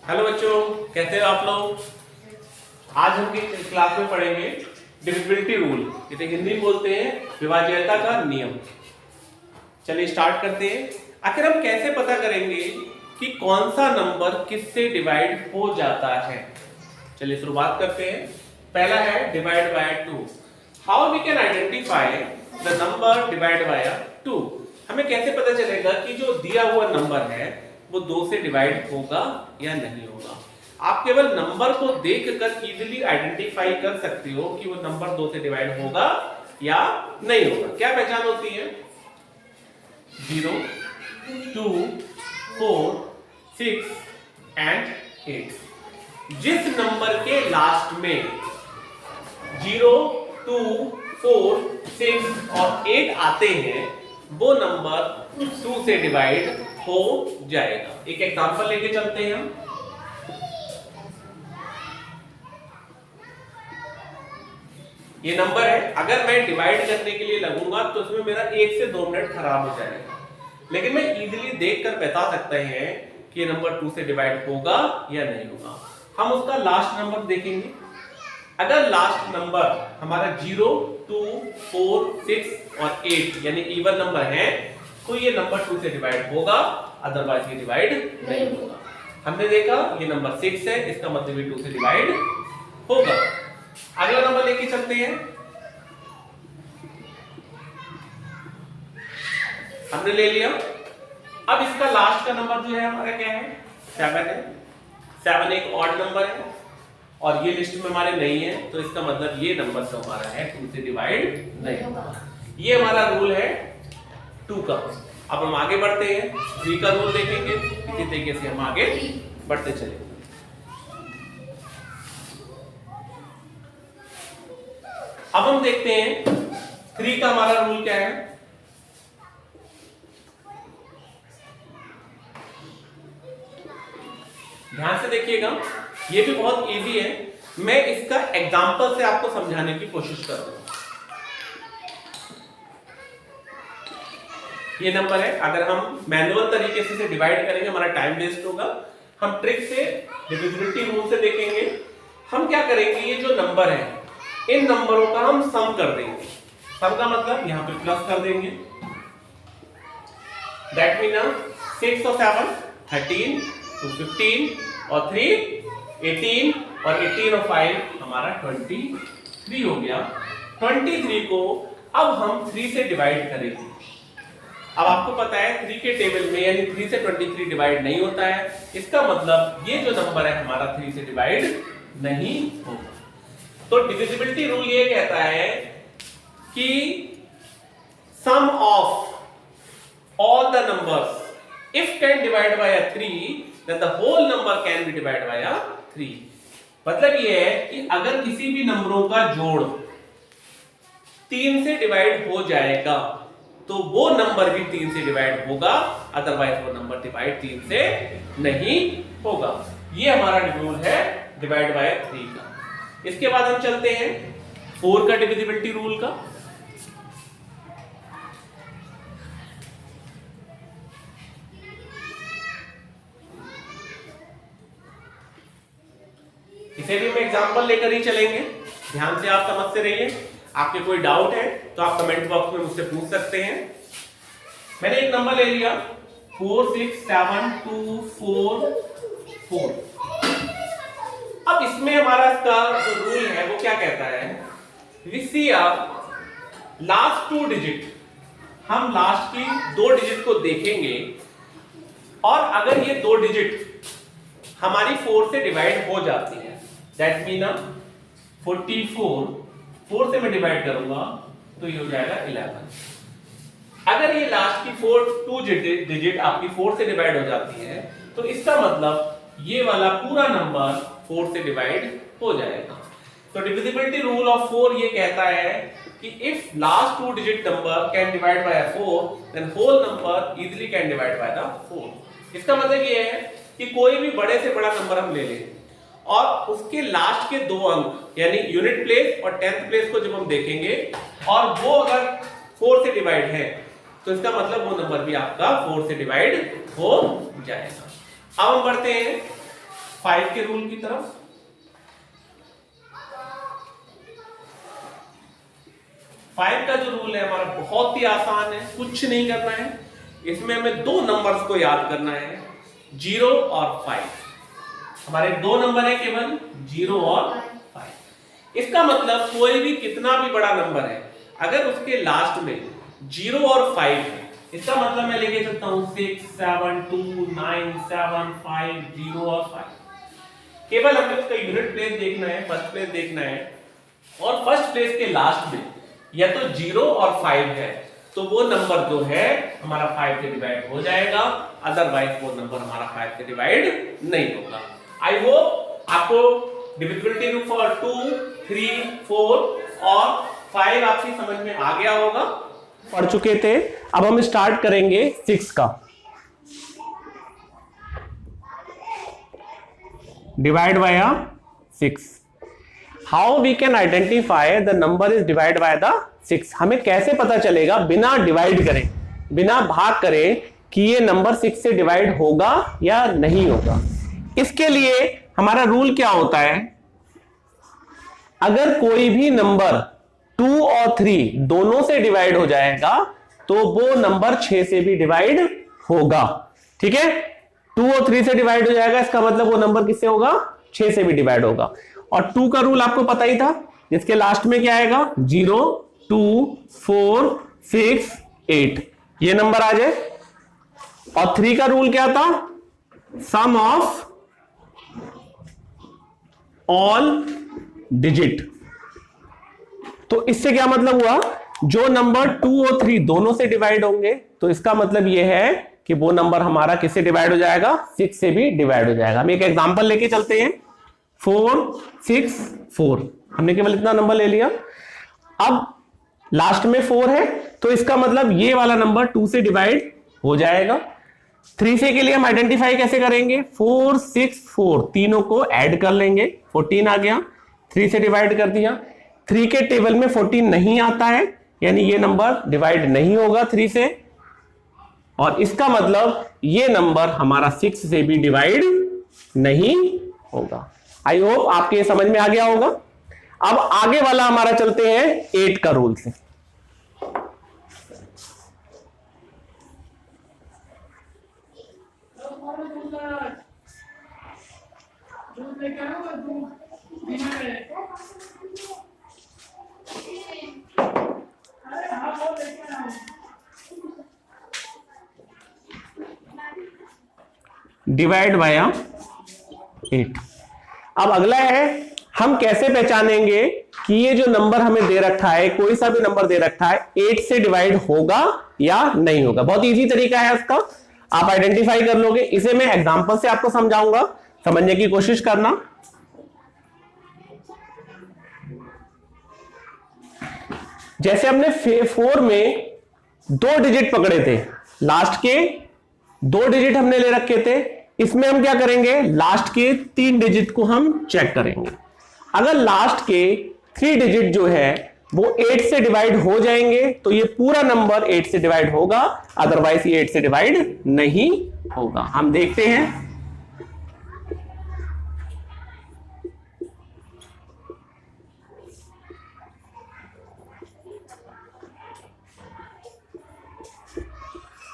Hello बच्चों, कैसे हो आप लोग। आज हम क्लास में पढ़ेंगे डिविजिबिलिटी रूल, इसे हिंदी में बोलते हैं विभाज्यता का नियम। चलिए स्टार्ट करते हैं। आखिर हम कैसे पता करेंगे कि कौन सा नंबर किससे डिवाइड हो जाता है। चलिए शुरुआत करते हैं। पहला है divide by 2। How we can identify the number divide by 2। हमें कैसे पता चलेगा कि जो दिया हुआ नंबर है वो 2 से डिवाइड होगा या नहीं होगा। आप केवल नंबर को देखकर इजीली आइडेंटिफाई कर सकते हो कि वो नंबर 2 से डिवाइड होगा या नहीं होगा। क्या पहचान होती है? 0, 2, 4, 6 एंड 8। जिस नंबर के लास्ट में 0, 2, 4, 6 और 8 आते हैं वो नंबर 2 से डिवाइड हो जाएगा। एक एग्जांपल लेके चलते हैं हम। ये नंबर है, अगर मैं डिवाइड करने के लिए लगूंगा तो उसमें मेरा 1 से 2 मिनट खराब हो जाएगा, लेकिन मैं इजीली देखकर बता सकते हैं कि ये नंबर 2 से डिवाइड होगा या नहीं होगा। हम उसका लास्ट नंबर देखेंगे। अगर लास्ट नंबर हमारा 0, 2, 4, 6 और 8 यानी इवन नंबर है तो ये नंबर 2 से डिवाइड होगा, अदरवाइज ये डिवाइड नहीं होगा। हमने देखा ये नंबर 6 है, इसका मतलब ये 2 से डिवाइड होगा। अगला नंबर लेके चलते हैं। हमने ले लिया। अब इसका लास्ट का नंबर जो है हमारा क्या है? 7 है। 7 एक ऑड नंबर है और ये लिस्ट में हमारे नहीं है, तो इसका मतलब ये नंबर जो हमारा है 2 से डिवाइड नहीं होगा। ये हमारा रूल है 2 का। अब हम आगे बढ़ते हैं, 3 का रूल देखेंगे। इसी तरीके से हम आगे बढ़ते चलेंगे। अब हम देखते हैं 3 का हमारा रूल क्या है। ध्यान से देखिएगा, ये भी बहुत इजी है। मैं इसका एग्जांपल से आपको समझाने की कोशिश कर रहा हूं। ये नंबर है, अगर हम मैनुअल तरीके से डिवाइड करेंगे हमारा टाइम वेस्ट होगा। हम ट्रिक से डिविजिबिलिटी रूल से देखेंगे। हम क्या करेंगे, ये जो नंबर है इन नंबरों का हम सम कर देंगे। सम का मतलब यहां पे प्लस कर देंगे। दैट मीन 6 और 7 13, 2 15 और 3 18 और 18 और 5 हमारा 23 हो गया। 23 को अब हम 3 से डिवाइड करेंगे। अब आपको पता है 3 के टेबल में यानी 3 से 23 डिवाइड नहीं होता है, इसका मतलब ये जो नंबर है हमारा 3 से डिवाइड नहीं होगा। तो डिविजिबिलिटी रूल ये कहता है कि sum of all the numbers if can divide by 3 then the whole number can be divide by 3। मतलब ये है कि अगर किसी भी नंबरों का जोड़ 3 से डिवाइड हो जाएगा तो वो नंबर भी 3 से डिवाइड होगा, अदरवाइज वो नंबर डिवाइड 3 से नहीं होगा। ये हमारा रूल है डिवाइड बाय 3 का। इसके बाद हम चलते हैं 4 का डिविजिबिलिटी रूल का। इसे भी हम एग्जांपल लेकर ही चलेंगे। ध्यान से आप समझते रहिए। आपके कोई डाउट है तो आप कमेंट बॉक्स में मुझसे पूछ सकते हैं। मैंने एक नंबर ले लिया 4 6 7 2 4 4। अब इसमें हमारा इसका जो रूल है वो क्या कहता है, वी सी लास्ट 2 डिजिट। हम लास्ट की 2 डिजिट को देखेंगे और अगर ये 2 डिजिट हमारी 4 से डिवाइड हो जाती है, दैट मीन 44 4 से मैं डिवाइड करूंगा तो ये हो जाएगा 11। अगर ये लास्ट की 2 डिजिट आपकी 4 से डिवाइड हो जाती है तो इसका मतलब ये वाला पूरा नंबर 4 से डिवाइड हो जाएगा। तो डिविजिबिलिटी रूल ऑफ 4 ये कहता है कि if last 2 digit number can divide by 4 then whole number easily can divide by the 4। इसका मतलब ये है कि कोई भी बड़े से बड़ा नंबर हम ले लें और उसके लास्ट के 2 अंक यानी यूनिट प्लेस और 10th प्लेस को जब हम देखेंगे और वो अगर 4 से डिवाइड है तो इसका मतलब वो नंबर भी आपका 4 से डिवाइड हो जाएगा। अब हम बढ़ते हैं 5 के रूल की तरफ। फाइव का जो रूल है हमारा बहुत ही आसान है, कुछ नहीं करना है। इसमें हमें दो नंबर्स को याद करना है, 0 और 5। हमारे दो नंबर है केवल 0 और 5। इसका मतलब कोई भी कितना भी बड़ा नंबर है, अगर उसके लास्ट में 0 और 5 है, इसका मतलब मैं लेके चलता हूं 6 7 2 9 7 5 0 और 5। केवल हमें उसका यूनिट प्लेस देखना है, फर्स्ट प्लेस देखना है, और फर्स्ट प्लेस के लास्ट में या तो 0 और 5 है तो वो नंबर जो है हमारा 5 से डिवाइड हो जाएगा, अदरवाइज वो नंबर हमारा 5 से डिवाइड नहीं होगा। आई होप आपको डिफिकल्टी फॉर 2 3 4 और 5 आपकी समझ में आ गया होगा, पढ़ चुके थे। अब हम स्टार्ट करेंगे 6 का। Divide by 6। How we can identify the number is divide by the 6। हमें कैसे पता चलेगा बिना डिवाइड करें, बिना भाग करें, कि ये नंबर 6 से डिवाइड होगा या नहीं होगा। इसके लिए हमारा रूल क्या होता है, अगर कोई भी नंबर 2 और 3 दोनों से डिवाइड हो जाएगा तो वो नंबर 6 से भी डिवाइड होगा। ठीक है, 2 और 3 से डिवाइड हो जाएगा, इसका मतलब वो नंबर किससे होगा, 6 से भी डिवाइड होगा। और 2 का रूल आपको पता ही था, जिसके लास्ट में क्या आएगा, 0 2 4 6 8 ये नंबर आ जाए। और 3 का रूल क्या था, सम ऑफ ऑल डिजिट। तो इससे क्या मतलब हुआ, जो नंबर 2 और 3 दोनों से डिवाइड होंगे तो इसका मतलब यह है कि वो नंबर हमारा किससे डिवाइड हो जाएगा, 6 से भी डिवाइड हो जाएगा। हम एक एग्जांपल लेके चलते हैं, 4 6 4। हमने केवल इतना नंबर ले लिया। अब लास्ट में 4 है तो इसका मतलब ये वाला नंबर 2 से डिवाइड हो जाएगा। 3 से के लिए हम आइडेंटिफाई कैसे करेंगे, 4 6 4 तीनों को ऐड कर लेंगे, 14 आ गया, 3 से डिवाइड कर दिया। 3 के टेबल में 14 नहीं आता है, यानी ये नंबर डिवाइड नहीं होगा 3 से, और इसका मतलब ये नंबर हमारा 6 से भी डिवाइड नहीं होगा। आई होप आपके ये समझ में आ गया होगा। अब आगे वाला हमारा चलते हैं 8 का रूल से। Divide by 8। अब अगला है, हम कैसे पहचानेंगे कि ये जो नंबर हमें दे रखा है, कोई सा भी नंबर दे रखा है, 8 से डिवाइड होगा या नहीं होगा। बहुत इजी तरीका है इसका, आप आइडेंटिफाई कर लोगे। इसे मैं एग्जांपल से आपको समझाऊंगा, समझने की कोशिश करना। जैसे हमने 4 में 2 डिजिट पकड़े थे, लास्ट के 2 डिजिट हमने ले रखे थे, इसमें हम क्या करेंगे, लास्ट के 3 डिजिट को हम चेक करेंगे। अगर लास्ट के 3 डिजिट जो है वो 8 से डिवाइड हो जाएंगे तो ये पूरा नंबर 8 से डिवाइड होगा, अदरवाइज ये 8 से डिवाइड नहीं होगा। हम देखते हैं,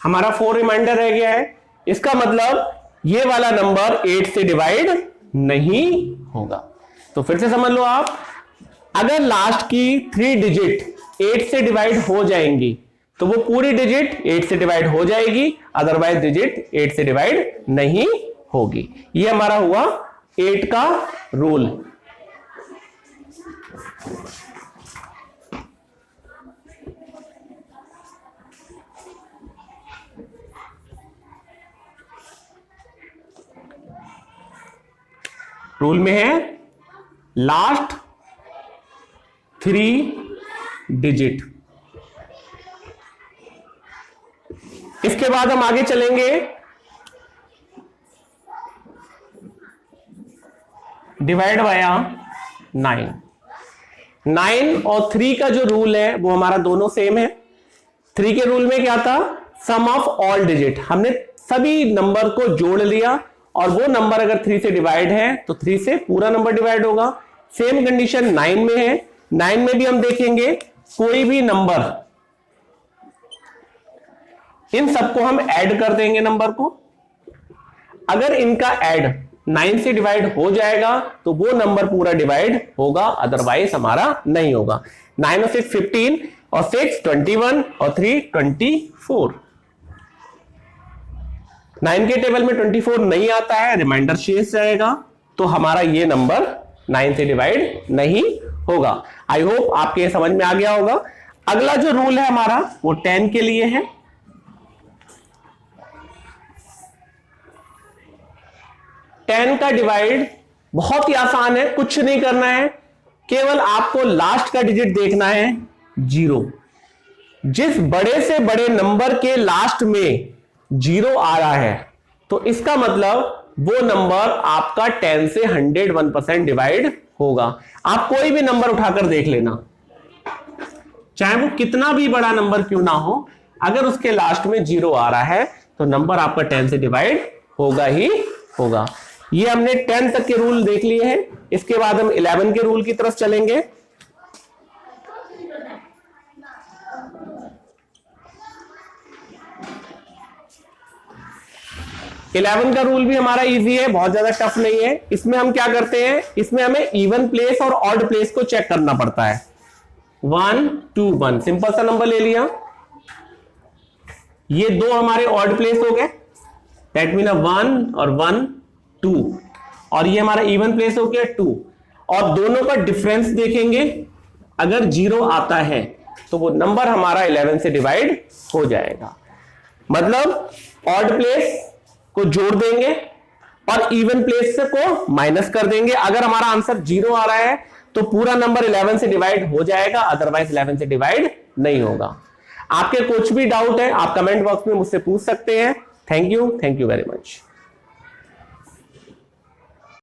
हमारा 4 रिमाइंडर रह गया है, इसका मतलब ये वाला नंबर 8 से डिवाइड नहीं होगा। तो फिर से समझ लो आप, अगर लास्ट की 3 डिजिट 8 से डिवाइड हो जाएंगी तो वो पूरी डिजिट 8 से डिवाइड हो जाएगी, अदरवाइज डिजिट 8 से डिवाइड नहीं होगी। ये हमारा हुआ 8 का रूल। रूल में है लास्ट 3 डिजिट। इसके बाद हम आगे चलेंगे, डिवाइड बाय 9। 9 और 3 का जो रूल है वो हमारा दोनों सेम है। 3 के रूल में क्या था, सम ऑफ ऑल डिजिट। हमने सभी नंबर को जोड़ लिया और वो नंबर अगर 3 से डिवाइड है तो 3 से पूरा नंबर डिवाइड होगा। सेम कंडीशन 9 में है। 9 में भी हम देखेंगे कोई भी नंबर, इन सबको हम ऐड कर देंगे नंबर को। अगर इनका ऐड 9 से डिवाइड हो जाएगा तो वो नंबर पूरा डिवाइड होगा, अदरवाइज हमारा नहीं होगा। 9 और 6 15 और 6 21 और 3 24। 9 के टेबल में 24 नहीं आता है, रिमाइंडर शेष जाएगा, तो हमारा ये नंबर 9 से डिवाइड नहीं होगा। आई होप आपके समझ में आ गया होगा। अगला जो रूल है हमारा वो 10 के लिए है। 10 का डिवाइड बहुत ही आसान है, कुछ नहीं करना है, केवल आपको लास्ट का डिजिट देखना है 0। जिस बड़े से बड़े नंबर के लास्ट में 0 आ रहा है तो इसका मतलब वो नंबर आपका 10 से 101% डिवाइड होगा। आप कोई भी नंबर उठाकर देख लेना, चाहे वो कितना भी बड़ा नंबर क्यों ना हो, अगर उसके लास्ट में 0 आ रहा है तो नंबर आपका 10 से डिवाइड होगा ही होगा। ये हमने 10 तक के रूल देख लिए हैं। इसके बाद हम 11 के रूल की तरफ चलेंगे। इलेवन का रूल भी हमारा इजी है, बहुत ज्यादा टफ नहीं है। इसमें हम क्या करते हैं, इसमें हमें इवन प्लेस और ऑड प्लेस को चेक करना पड़ता है। 1 2 1 सिंपल सा नंबर ले लिया, ये दो हमारे ऑड प्लेस हो गए, दैट मीन 1 और 1 2, और ये हमारा इवन प्लेस हो गया 2, और दोनों का डिफरेंस देखेंगे, अगर 0 आता है तो वो नंबर हमारा 11 से डिवाइड हो जाएगा। मतलब ऑड प्लेस को जोड़ देंगे और इवन प्लेस से को माइनस कर देंगे। अगर हमारा आंसर 0 आ रहा है तो पूरा नंबर 11 से डिवाइड हो जाएगा, अदरवाइज 11 से डिवाइड नहीं होगा। आपके कुछ भी डाउट है आप कमेंट बॉक्स में मुझसे पूछ सकते हैं। Thank you very much.